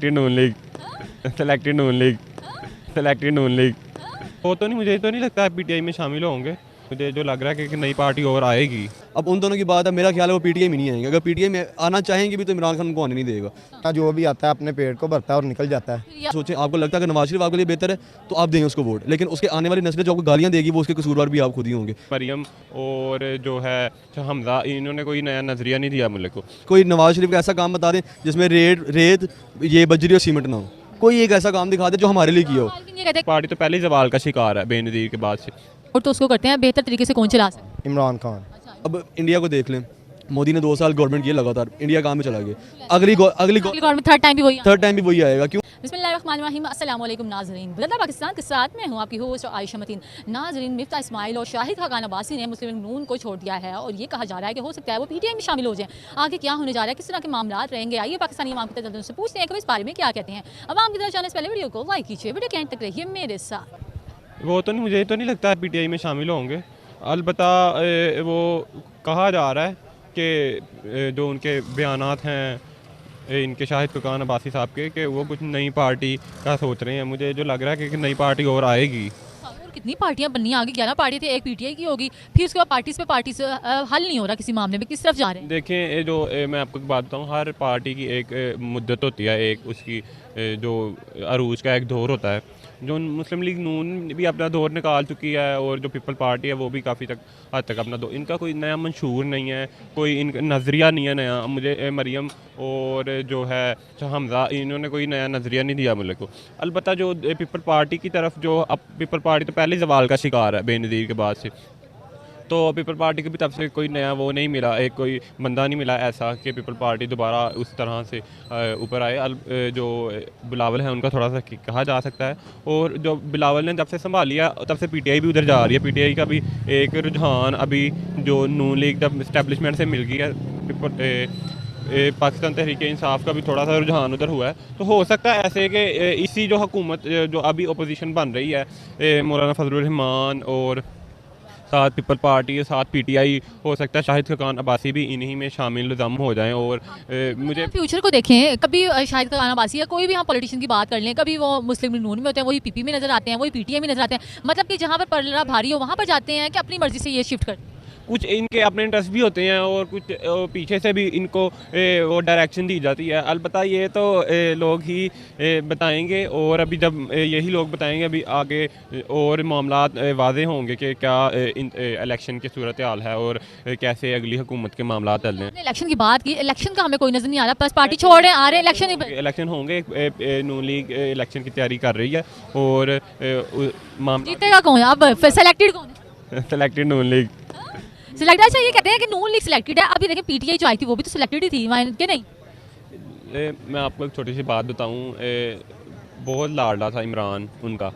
नून league selected नून league selected नून league वो तो नहीं, मुझे तो नहीं लगता पीटीआई में शामिल होंगे। मुझे जो लग रहा है कि नई पार्टी और आएगी। अब उन दोनों की बात है, मेरा ख्याल है वो पीटीआई में नहीं आएंगे। अगर पीटीआई में आना चाहेंगे भी तो इमरान खान उनको आने नहीं देगा। जो भी आता है अपने पेट को भरता है और निकल जाता है। सोचें, आपको लगता है कि नवाज शरीफ आपके लिए बेहतर है तो आप देंगे उसको वोट, लेकिन उसके आने वाली नस्लें जो आपको गालियां देगी वो उसके कसूरवार भी आप खुद ही होंगे। मरियम और जो है हमजा, इन्होंने कोई नया नजरिया नहीं दिया मुल्क को। कोई नवाज शरीफ का ऐसा काम बता दें जिसमें रेत ये बजरी और सीमेंट ना हो। कोई एक ऐसा काम दिखा दे जो हमारे लिए किया हो। पार्टी तो पहले ही जवाल का शिकार है बेनज़ीर के बाद से। और तो उसको करते हैं बेहतर तरीके से कौन चला सकता है? इमरान खान। अब इंडिया को देख लें, मोदी ने 2 साल गवर्नमेंट की लगातार, इंडिया कहाँ में चला गया। अगली गवर्नमेंट थर्ड टाइम भी वही आएगा। क्यों? बिस्मिल्लाहिर्रहमानिर्रहीम, अस्सलाम वालेकुम नाज़रीन, वतन पाकिस्तान के साथ मैं हूँ आपकी होस्ट आयशा मतीन। नाज़रीन, मिफ्ता इस्माइल और शाहिद खाकान अब्बासी ने मुस्लिम नून को छोड़ दिया है और ये कहा जा रहा है कि हो सकता है वो पीटीआई में शामिल हो जाएं। आगे क्या होने जा रहा है, किस तरह के मामला रहेंगे, आइए पाकिस्तानी अवाम की तरफ से पूछते हैं कि इस बारे में क्या कहते हैं। अवाम की तरफ जाने से पहले वीडियो को लाइक कीजिए, वीडियो के एंड तक रहिए मेरे साथ। वो तो नहीं, मुझे तो नहीं लगता पीटीआई में शामिल होंगे। अलबत्ता वो कहा जा रहा है कि जो उनके बयानात हैं इनके शाहिद खाकान अब्बासी साहब के, कि वो कुछ नई पार्टी का सोच रहे हैं। मुझे जो लग रहा है कि नई पार्टी और आएगी। और कितनी पार्टियां बननी आगे, 11 पार्टी थी, एक पीटीआई की होगी, फिर उसके बाद पार्टी से हल नहीं हो रहा किसी मामले में, किस तरफ जा रहे हैं? देखें, जो मैं आपको एक बात बताऊँ, हर पार्टी की एक मुद्दत होती है, एक उसकी जो अरूज का एक दौर होता है। जो मुस्लिम लीग नून भी अपना दौर निकाल चुकी है और जो पीपल पार्टी है वो भी काफ़ी हद तक अपना दौर, इनका कोई नया मंशूर नहीं है, कोई इनका नज़रिया नहीं है नया। मुझे मरियम और जो है हमजा, इन्होंने कोई नया नज़रिया नहीं दिया मुल्क को। अलबत्ता जो पीपल पार्टी की तरफ, जो अब पीपल पार्टी तो पहले ही जवाल का शिकार है बेनज़ीर के बाद से, तो पीपल पार्टी की भी तरफ से कोई नया वो नहीं मिला, एक कोई बंदा नहीं मिला ऐसा कि पीपल पार्टी दोबारा उस तरह से ऊपर आए। जो बिलावल है उनका थोड़ा सा कहा जा सकता है, और जो बिलावल ने जब से संभाल लिया तब से पीटीआई भी उधर जा रही है। पीटीआई का भी एक रुझान अभी जो नून लीग जब इस्टेब्लिशमेंट से मिल गई है, पाकिस्तान तहरीक इंसाफ का भी थोड़ा सा रुझान उधर हुआ है। तो हो सकता है ऐसे कि इसी जो हुकूमत जो अभी अपोजिशन बन रही है, मौलाना फजलुर रहमान और साथ पीपल पार्टी के साथ पीटीआई, हो सकता है शाहिद खाकान अब्बासी भी इन्हीं में शामिल दम हो जाएं। और मुझे फ्यूचर को देखें, कभी शाहिद खाकान अब्बासी या कोई भी यहाँ पॉलिटिशियन की बात कर लें, कभी वो मुस्लिम लीग नून में होते हैं, वही पीपी में नजर आते हैं, वही पीटीआई में नजर आते हैं। मतलब कि जहाँ पर पलड़ा भारी हो वहाँ पर जाते हैं कि अपनी मर्जी से ये शिफ्ट करते हैं? कुछ इनके अपने इंटरेस्ट भी होते हैं और कुछ पीछे से भी इनको वो डायरेक्शन दी जाती है। अलबत्ता ये तो लोग ही बताएंगे, और अभी जब यही लोग बताएंगे अभी आगे और मामलात वाज़े होंगे कि क्या इलेक्शन की सूरत हाल है और कैसे अगली हुकूमत के मामलात चल रहे हैं। इलेक्शन की बात की, इलेक्शन का हमें कोई नजर नहीं आ रहा, बस पार्टी छोड़ रहे आ रहे हैं, इलेक्शन होंगे। नून लीग इलेक्शन की तैयारी कर रही है और मामला जीतेगा कौन? अब सेलेक्टेड कौन है? सेलेक्टेड नून लीग सिलेक्ट। अच्छा, ये कहते हैं कि नून लीग सिलेक्टेड है, अभी देखिए पीटीआई जो आई थी वो भी तो सिलेक्टेड ही थी कि नहीं? मैं आपको एक छोटी सी बात बताऊं, बहुत लाडला था इमरान उनका,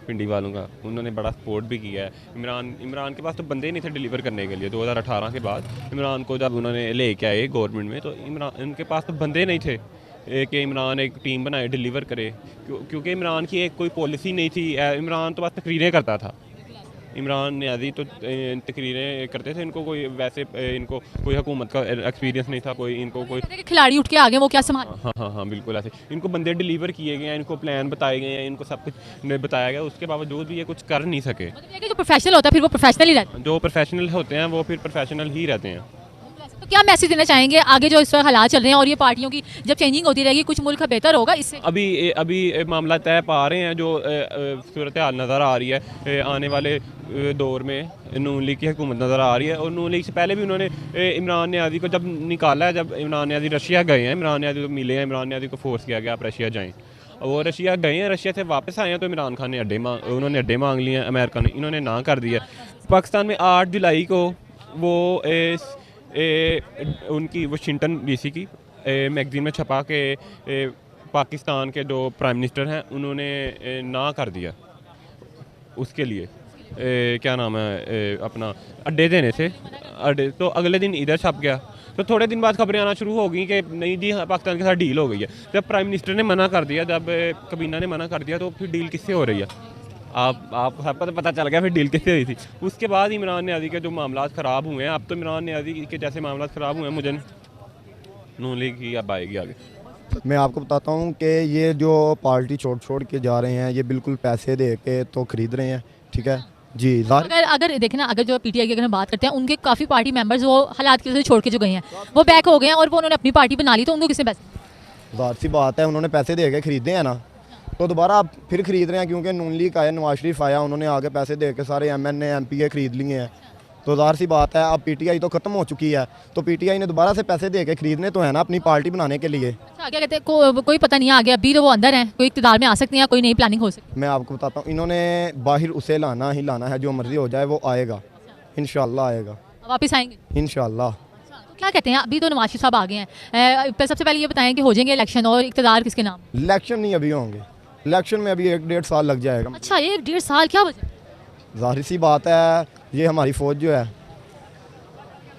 पिंडी वालों का। उन्होंने बड़ा सपोर्ट भी किया है। इमरान के पास तो बंदे ही नहीं थे डिलीवर करने के लिए। 2018 के बाद इमरान को जब उन्होंने लेके आए गवर्नमेंट में, तो इमरान उनके पास तो बंदे नहीं थे कि इमरान एक टीम बनाए डिलीवर करे, क्योंकि इमरान की एक कोई पॉलिसी नहीं थी। इमरान तो बस तकरीरें करता था। इमरान न्याजी तो तकरीरें करते थे, इनको कोई वैसे इनको कोई हुकूमत का एक्सपीरियंस नहीं था, कोई इनको कोई खिलाड़ी उठ के आ गए, वो क्या संभाल। हाँ बिल्कुल ऐसे इनको बंदे डिलीवर किए गए हैं, इनको प्लान बताए गए हैं, इनको सब कुछ बताया गया, उसके बावजूद भी ये कुछ कर नहीं सके। मतलब जो प्रोफेशनल होता है फिर वो प्रोफेशनल ही रहता है। जो प्रोफेशनल होते हैं वो फिर प्रोफेशनल ही रहते हैं। तो क्या मैसेज देना चाहेंगे आगे जो इस वक्त हालात चल रहे हैं और ये पार्टियों की जब चेंजिंग होती रहेगी, कुछ मुल्क बेहतर होगा इससे? अभी मामला तय पा रहे हैं, जो सूरत हाल नज़र आ रही है आने वाले दौर में नून लीग की हुकूमत नज़र आ रही है। और नून लीग से पहले भी उन्होंने इमरान न्याजी को जब निकाला है, जब इमरान न्याजी रशिया गए हैं, इमरान न्याजी को मिले हैं, इमरान न्याजी को फोर्स किया गया आप रशिया जाएँ, वो रशिया गए हैं, रशिया से वापस आए हैं, तो इमरान खान ने उन्होंने अड्डे मांग लिए हैं, अमेरिका ने इन्होंने ना कर दिया। पाकिस्तान में 8 जुलाई को वो उनकी वाशिंगटन डीसी की मैगज़ीन में छपा के पाकिस्तान के जो प्राइम मिनिस्टर हैं उन्होंने ना कर दिया उसके लिए क्या नाम है अपना अड्डे देने से। अड्डे तो अगले दिन इधर छप गया, तो थोड़े दिन बाद खबरें आना शुरू हो गई कि नहीं जी पाकिस्तान के साथ डील हो गई है। जब प्राइम मिनिस्टर ने मना कर दिया, जब कबीना ने मना कर दिया, तो फिर डील किससे हो रही है? आप सबको तो पता चल गया फिर डील किससे हुई थी। उसके बाद इमरान न्याजी के जो मामला ख़राब हुए हैं, अब तो इमरान न्याजी के जैसे मामला ख़राब हुए हैं, मुझे नून लीग ही अब आएगी आगे। मैं आपको बताता हूँ कि ये जो पार्टी छोड़ के जा रहे हैं, ये बिल्कुल पैसे दे के तो खरीद रहे हैं, ठीक है जी। अगर अगर देखें ना, अगर जो पीटीआई की अगर हम बात करते हैं, उनके काफ़ी पार्टी मेंबर्स वो हालात की वजह से छोड़ के जो गए हैं, वो बैक हो गए हैं और वो उन्होंने अपनी पार्टी बना ली, तो उनको किसने पैसे? ज़ाहिर सी बात है, उन्होंने पैसे दे के खरीदे हैं ना, तो दोबारा आप फिर खरीद रहे हैं, क्योंकि नून लीग आया, नवाज शरीफ आया, उन्होंने आगे पैसे दे के सारे MNA MPA खरीद लिए हैं। तो ज़ाहिर सी बात है, अब PTI तो ख़त्म हो चुकी है, तो PTI ने दोबारा से पैसे दे के खरीदने तो है ना अपनी पार्टी बनाने के लिए। अच्छा, क्या कहते हैं, कोई पता नहीं है आगे, अभी तो वो अंदर हैं, कोई इक़्तिदार में आ सकते हैं, कोई नई प्लानिंग हो सकती मैं आपको बताता हूँ, इन्होंने बाहर उसे लाना ही लाना है, जो मर्ज़ी हो जाए वो आएगा, इंशाल्लाह आएगा, है, वापस आएंगे। इंशाल्लाह। तो क्या कहते हैं, अभी तो नवाज शरीफ साहब आ गए हैं, सबसे पहले ये बताएं कि हो जाएंगे इलेक्शन और इक़्तिदार किसके नाम? इलेक्शन नहीं अभी होंगे, इलेक्शन में अभी 1-1.5 साल लग जाएगा। अच्छा, 1-1.5 साल, क्या वजह? ज़ाहिर सी बात है, ये हमारी फ़ौज जो है,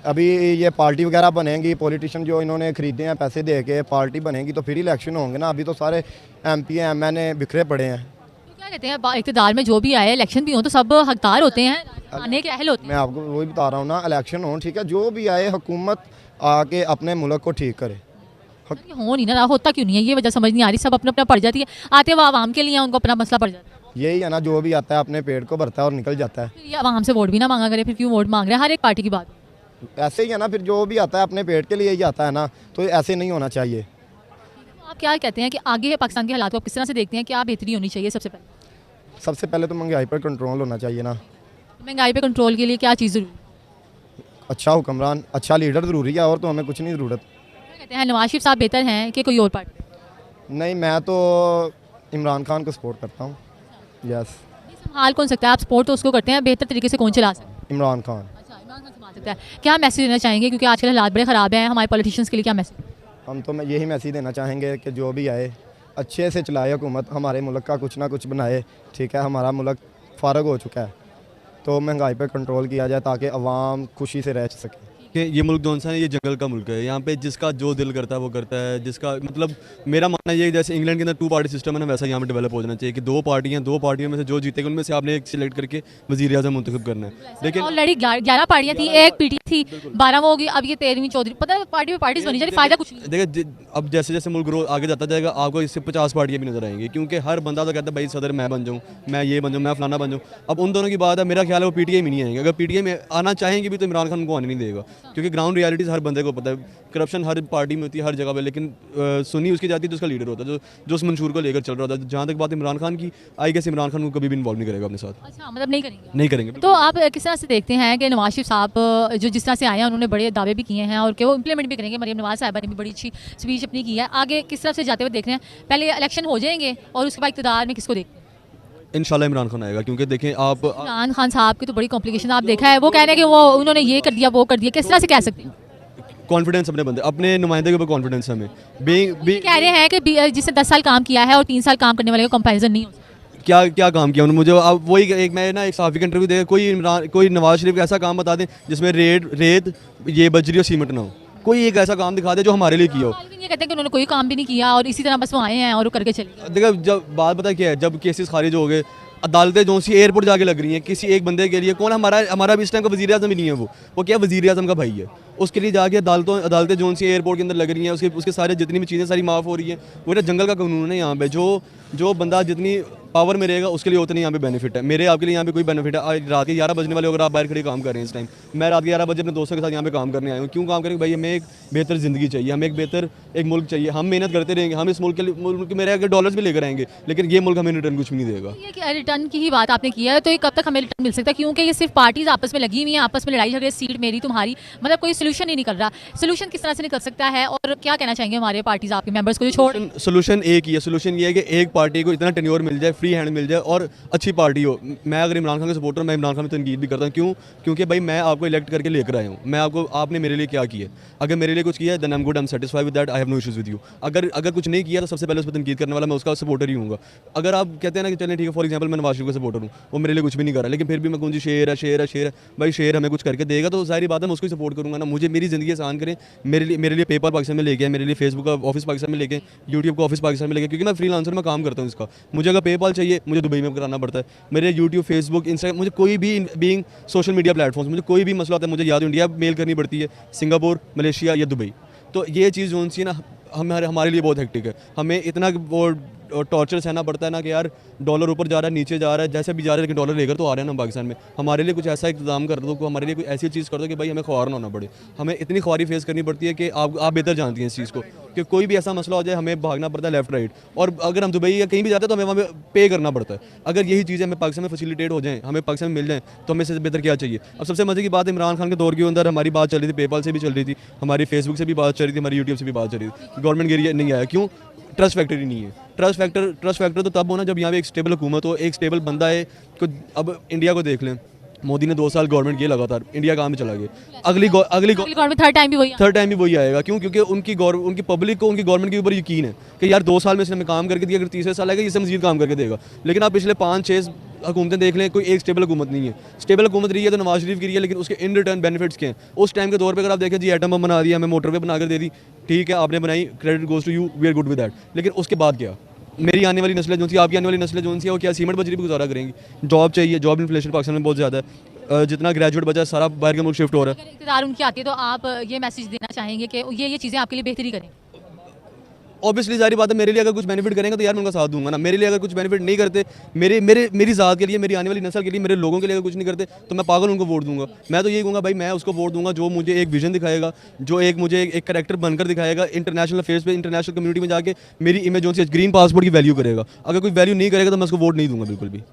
अभी ये पार्टी वगैरह बनेंगी, पॉलिटिशियन जो इन्होंने खरीदे हैं पैसे दे के, पार्टी बनेगी तो फिर इलेक्शन होंगे ना, अभी तो सारे MP MNA बिखरे पड़े हैं। तो क्या कहते हैं, इक़्तिदार में जो भी आए, इलेक्शन भी हो तो सब हकदार होते हैं, आने के अहल होते हैं। मैं आपको वही बता रहा हूँ ना, इलेक्शन हो, ठीक है, जो भी आए हुकूमत आके अपने मुल्क को ठीक करे। ये हो नहीं ना रहा, होता क्यों नहीं है, ये वजह समझ नहीं आ रही। सब अपना अपना पड़ जाती है, आते वो आवाम के लिए, उनको अपना मसला पड़ जाता है। यही है ना, जो भी आता है अपने पेट को भरता है और निकल जाता है। फिर ये आवाम से वोट भी ना मांगा करे, फिर क्यों वोट मांग रहे हैं? हर एक पार्टी की बात। ऐसे ही है ना, फिर जो भी आता है अपने पेट के लिए ही आता है ना, तो ऐसे नहीं होना चाहिए। आप क्या कहते हैं कि आगे पाकिस्तान के हालात को आप किस तरह से देखते हैं, क्या बेहतरी होनी चाहिए? सबसे पहले तो महंगाई पर कंट्रोल होना चाहिए ना, महंगाई पे कंट्रोल के लिए क्या चीज़ जरूरी? अच्छा हुक्मरान, अच्छा लीडर ज़रूरी है, और तो हमें कुछ नहीं ज़रूरत। क्या कहते हैं, नवाज शरीफ साहब बेहतर हैं कि कोई और पार्टी? नहीं, मैं तो इमरान खान को सपोर्ट करता हूँ। यस, संभाल कौन सकता है? आप सपोर्ट तो उसको करते हैं, बेहतर तरीके से कौन चला सकता है? इमरान खान। अच्छा, इमरान खान संभाल सकता है। क्या मैसेज देना चाहेंगे, क्योंकि आजकल हालात बड़े ख़राब हैं, हमारे पॉलिटिशियंस के लिए क्या मैसेज? हम तो मैं यही मैसेज देना चाहेंगे कि जो भी आए अच्छे से चलाए हुकूमत, हमारे मुल्क का कुछ ना कुछ बनाए, ठीक है, हमारा मुल्क फारग हो चुका है, तो महंगाई पर कंट्रोल किया जाए ताकि अवाम खुशी से रह सके। कि ये मुल्क कौन सा है, ये जंगल का मुल्क है, यहाँ पे जिसका जो दिल करता है वो करता है, जिसका मतलब मेरा मानना ये है, जैसे इंग्लैंड के अंदर 2 पार्टी सिस्टम है ना, वैसा यहाँ पे डेवलप हो जाना चाहिए कि 2 पार्टियों में से जो जीतेगा उनमें से आपने एक सिलेक्ट करके वज़ीर आज़म मुंतखब करना है। लेकिन ऑलरेडी 11 पार्टियां थी, एक पीटी थी, 12 वो होगी, अब ये 13वीं 14वीं, पता है पार्टी में पार्टीज बनी जा रही, फायदा कुछ नहीं। देखिए अब जैसे जैसे मुल्क ग्रो आगे जाता जाएगा, आपको इससे 50 पार्टियाँ भी नजर आएंगी, क्योंकि हर बंदा तो कहता है भाई सदर मैं बन जाऊँ, मैं ये बन जाऊँ, मैं फलाना बन जाऊँ। अब उन दोनों की बात है, मेरा ख्याल है वो PTI में नहीं आएंगे। अगर PTI में आना चाहेंगे भी तो इमरान खान को आने नहीं देगा, क्योंकि ग्राउंड रियलिटीज़ हर बंदे को पता है, करप्शन हर पार्टी में होती है, हर जगह पे, लेकिन सुनी उसकी जाती है तो उसका लीडर होता है, जो उस मंशूर को लेकर चल रहा था। जहाँ तक बात इमरान खान की, आई गेस इमरान खान को कभी भी इन्वॉल्व नहीं करेगा अपने साथ। अच्छा, मतलब नहीं करेंगे? नहीं करेंगे। तो आप किस तरह से देखते हैं कि नवाज शरीफ साहब जो जिस तरह से आए हैं, उन्होंने बड़े दावे भी किए हैं और कि वो इंप्लीमेंट भी करेंगे? मरीम नवाज साहबा ने भी बड़ी अच्छी स्पीच अपनी की है, आगे किस तरह से जाते हुए देख रहे हैं? पहले इलेक्शन हो जाएंगे और उसके बाद इक़्तिदार में किसको देखते हैं? इंशाल्लाह इमरान खान आएगा, क्योंकि देखें आप इमरान खान साहब की तो बड़ी कॉम्प्लिकेशन आप देखा है, वो कह रहे हैं कि वो उन्होंने ये कर दिया, वो कर दिया, किस तरह से कह सकते हैं? कॉन्फिडेंस अपने बंदे, अपने नुमाइंदे के ऊपर कॉन्फिडेंस है हमें। बीइंग कह रहे हैं कि जिसने 10 साल काम किया है और 3 साल काम करने वाले का कंपैरिजन नहीं हो सकता। क्या काम किया उन्होंने? मुझे अब वही एक मैं ना एक सहाफ़ी का इंटरव्यू देखा, कोई नवाज शरीफ का ऐसा काम बता दें जिसमें रेत ये बजरी और सीमेंट ना हो, कोई एक ऐसा काम दिखा दे जो हमारे लिए किया हो। ये कहते हैं कि उन्होंने कोई काम भी नहीं किया और इसी तरह बस वो आए हैं और वो करके चले गए। देखो जब बात पता क्या है, जब केसेस खारिज हो गए, अदालतें जो सी एयरपोर्ट जाके लग रही हैं किसी एक बंदे के लिए, कौन हमारा भी इस टाइम का वज़ीर आज़म ही नहीं है, वो क्या वज़ीर आज़म का भाई है, उसके लिए जाके अदालतें जो सी एयरपोर्ट के अंदर लग रही हैं, उसके सारे जितनी भी चीज़ें सारी माफ़ हो रही हैं। वो ना जंगल का कानून है यहाँ पे, जो बंदा जितनी पावर में रहेगा उसके लिए उतनी यहाँ पे बेनिफिट है। मेरे आपके लिए यहाँ पे कोई बेनिफिट है? आज रात के 11 बजने वाले अगर आप बाहर खड़े काम कर रहे हैं इस टाइम, मैं रात के 11 बजे अपने दोस्तों के साथ यहाँ पे काम करने आया हूँ। क्यों काम करेंगे भाई? हमें एक बेहतर ज़िंदगी चाहिए, हमें एक बेहतर एक मुल्क चाहिए, हम मेहनत करते रहेंगे, हम इस मुल्क में रह कर डॉलर्स भी लेकर आएंगे, लेकिन ये मुल्क हमें रिटर्न कुछ भी नहीं देगा। ये रिटर्न की ही बात आपने की है, तो ये कब तक हमें रिटर्न मिल सकता है? क्योंकि ये सिर्फ पार्टीज आपस में लगी हुई हैं, आपस में लड़ाई झगड़े, सीट मेरी तुम्हारी, मतलब कोई सोल्यूशन ही निकल रहा। सोल्यूशन किस तरह से निकल सकता है और क्या कहना चाहेंगे हमारे पार्टीज आपके मेंबर्स को जो छोड़? सोल्यूशन एक ही है, सोल्यूशन ये है कि एक पार्टी को इतना टेन्योर मिल जाए, फ्री हैंड मिल जाए और अच्छी पार्टी हो। मैं अगर इमरान खान का सपोर्टर हूं, मैं इमरान खान में तनकीद भी करता हूं। क्यों? क्योंकि भाई मैं आपको इलेक्ट करके लेकर आया हूँ, आपने मेरे लिए क्या किया? अगर मेरे लिए कुछ किया है then I am good, I am satisfied with that, I have no issues with you. अगर कुछ नहीं किया तो सबसे पहले उस पर तनकीद करने वाला मैं उसका सपोर्टर ही हूँ। अगर आप कहते हैं ना कि चलें ठीक है, फॉर एग्जाम्पल मैं नवाज शरीफ का सपोर्टर हूँ, वो मेरे लिए कुछ भी नहीं कर रहा, लेकिन फिर भी मैं कौन सी शेर है भाई, शेर हमें कुछ करके देगा तो जाहिर बात है मैं उसको सपोर्ट करूँगा ना। मुझे मेरी ज़िंदगी आसान करें, मेरे लिए पेपर पाकिस्तान में लेके आए, मेरे लिए फेसबुक का ऑफिस पाकिस्तान में लेके, यूट्यूब का ऑफिस पाकिस्तान में लेके, क्योंकि मैं फ्रीलांसर में काम करता हूँ इसका। मुझे अगर पेपाल चाहिए मुझे दुबई में कराना पड़ता है, मेरे यूट्यूब, फेसबुक, इंस्टाग्राम, मुझे कोई भी बीइंग सोशल मीडिया प्लेटफॉर्म्स, मुझे कोई भी मसला आता है मुझे या तो इंडिया मेल करनी पड़ती है, सिंगापुर, मलेशिया या दुबई। तो ये चीज़ जो सी ना हमारे लिए बहुत हेक्टिक है। हमें इतना वो टॉर्चर सहना पड़ता है ना कि यार डॉलर ऊपर जा रहा है, नीचे जा रहा है, जैसे भी जा रहा है, लेकिन डॉलर लेकर तो आ रहे हैं ना पाकिस्तान में। हमारे लिए कुछ ऐसा इंतजाम कर दो, हमारे लिए कुछ ऐसी चीज़ कर दो कि भाई हमें ख्वार ना होना पड़े। हमें इतनी ख्वारी फेस करनी पड़ती है कि आप बेहतर जानती हैं इस चीज़ को, कि कोई भी ऐसा मसला हो जाए हमें भागना पड़ता है लेफ्ट राइट, और अगर हम दुबई या कहीं भी जाते हैं तो हमें वहाँ पे पे करना पड़ता है। अगर यही चीज़ें हमें पाकिस्तान में फैसिलिटेट हो जाएँ, हमें पाकिस्तान में मिल जाएँ, तो हमें इससे बेहतर क्या चाहिए। अब सबसे मजे की बात, इमरान खान के दौर के अंदर हमारी बात चल रही थी, पेपाल से भी चल रही थी, हमारी फेसबुक से भी बात चल रही थी, हमारी यूट्यूब से भी बात चल रही थी, गवर्नमेंट के लिए नहीं आया। क्यों? ट्रस्ट फैक्टर ही नहीं है। ट्रस्ट फैक्टर तो तब होना जब यहाँ पे एक स्टेबल हुकूमत हो, एक स्टेबल बंदा है। अब इंडिया को देख लें, मोदी ने 2 साल गवर्नमेंट किए लगातार, इंडिया कहाँ में चला गया। अगली गवर्नमेंट थर्ड टाइम भी वही आएगा। क्यों? क्योंकि उनकी पब्लिक को उनकी गवर्नमेंट के ऊपर यकीन है कि यार 2 साल में इसने हमें काम करके दिया, अगर तीसरे साल आएगा इससे मजीद काम करके देगा। लेकिन आप पिछले 5-6 हुकूमतें देख लें, कोई एक स्टेबल हुकूमत नहीं है। स्टेबल हुकूमत रही है तो नवाज शरीफ की रही है, लेकिन उसके इन रिटर्न बेनिफिट्स क्या हैं? उस टाइम के दौर पे अगर आप देखें, जी एटम बम बना दिया, हमें मोटरवे बनाकर दे दी, ठीक है आपने बनाई, credit goes to you, we are good with that. लेकिन उसके बाद क्या? मेरी आने वाली नस्लें जो सी, आपकी आने वाली नस्लें जो सी, वो क्या सीमेंट बजरी भी गुजारा करेंगी? जॉब चाहिए, जॉब इन्फ्लेशन पाकिस्तान में बहुत ज़्यादा है, जितना ग्रेजुएट बचा है सारा बाहर के मुल्क शिफ्ट हो रहा है। अगर इक़्तिदार उनकी आती है तो आप ये मैसेज देना चाहेंगे कि ये चीज़ें आपके लिए बेहतरी करें? ऑब्वियसली जारी बात है, मेरे लिए अगर कुछ बेनिफिट करेंगे तो यार मैं उनका साथ दूंगा ना। मेरे लिए अगर कुछ बेनिफिट नहीं करते, मेरी ज़ात के लिए, मेरी आने वाली नस्ल के लिए, मेरे लोगों के लिए अगर कुछ नहीं करते, तो मैं पागल उनको वोट दूंगा। मैं तो यही कहूँगा भाई, मैं उसको वोट दूंगा जो मुझे एक विजन दिखाएगा, जो मुझे एक कैरेक्टर बनकर दिखाएगा, इंटरनेशनल अफेयर्स पे, इंटरनेशनल कम्युनिटी में जाके मेरी इमेज जो सी ग्रीन पासपोर्ट की वैल्यू करेगा। अगर कोई वैल्यू नहीं करेगा तो मैं उसको वोट नहीं दूंगा बिल्कुल भी।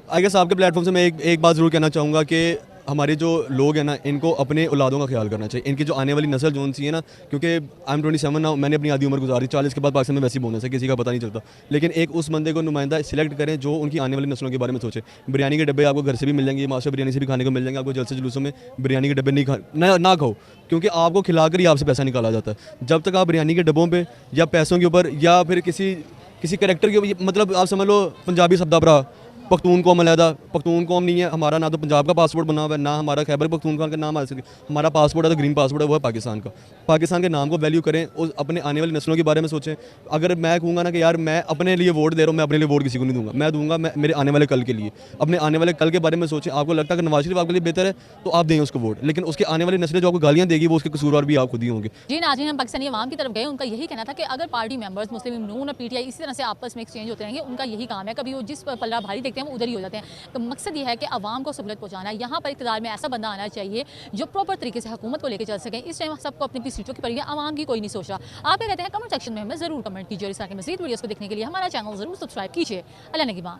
आई गेस आपके प्लेटफॉर्म से मैं एक बात ज़रूर कहना चाहूँगा कि हमारे जो लोग हैं ना, इनको अपने औलादों का ख्याल करना चाहिए। इनकी जो आने वाली नस्ल जो सी है ना, क्योंकि आई एम 27 ना, मैंने अपनी आधी उम्र गुजारी, 40 के बाद पाकिस्तान में वैसी बोनस है, किसी का पता नहीं चलता। लेकिन एक उस बंदे को नुमाइंदा सिलेक्ट करें जो उनकी आने वाली नस्लों के बारे में सोचे। बिरयानी के डब्बे आपको घर से भी मिल जाएंगे, मास्टर बिरयानी से भी खाने को मिल जाएंगे। आपको जलसे जुलूसों में बिरयानी के डब्बे ना खाओ, क्योंकि आपको खिलाकर ही आपसे पैसा निकाला जाता है। जब तक आप बिरयानी के डब्बों पर या पैसों के ऊपर या फिर किसी कैरेक्टर के, मतलब आप समझ लो पंजाबी शब्दाभरा, पख्तून कौम अलहदा, पख्तून कौम नहीं है हमारा, ना तो पंजाब का पासपोर्ट बना हुआ है, ना हमारा खैबर पख्तूनख्वा का नाम आ सके। हमारा पासपोर्ट है तो ग्रीन पासपोर्ट है, वो है पाकिस्तान का। पाकिस्तान के नाम को वैल्यू करें और अपने आने वाली नस्लों के बारे में सोचें। अगर मैं कहूँगा ना कि यार मैं अपने लिए वोट दे रहा हूँ, मैं अपने लिए वोट किसी को नहीं दूंगा, मैं दूंगा मेरे आने वाले कल के लिए। अपने आने वाले कल के बारे में सोचें। आपको लगता है कि नवाज शरीफ आपके लिए बेहतर है तो आप दें उसको वोट, लेकिन उसके आने वाली नस्लें जो आपको गालियाँ देगी वो उसके कसूरवार भी आप खुद ही होंगे। जी नाज़रीन, हम पाकिस्तानी अवाम की तरफ गए, उनका यही कहना था कि अगर पार्टी मेंबर्स मुस्लिम नून और पीटीआई इसी तरह से आपस में एक्सचेंज होते रहेंगे, उनका यही काम है, कभी वो जिस पल्ला भारी देखते हैं वो उधर ही हो जाते हैं। तो मकसद ये है कि आवाम को सहूलत पहुँचाना है। यहाँ पर इक़्तिदार में ऐसा बंदा आना चाहिए जो प्रॉपर तरीके से हुकूमत को लेकर चल सके। इस टाइम सबको अपनी अपनी सीटों की पड़ी है, आवाम की कोई नहीं सोच रहा। आप क्या कहते हैं कमेंट सेक्शन में हमें ज़रूर कमेंट कीजिए और इस तरह के मज़ीद वीडियोज़ को देखने के लिए हमारा चैनल ज़रूर सब्सक्राइब कीजिए। अल्लाह निगहबान।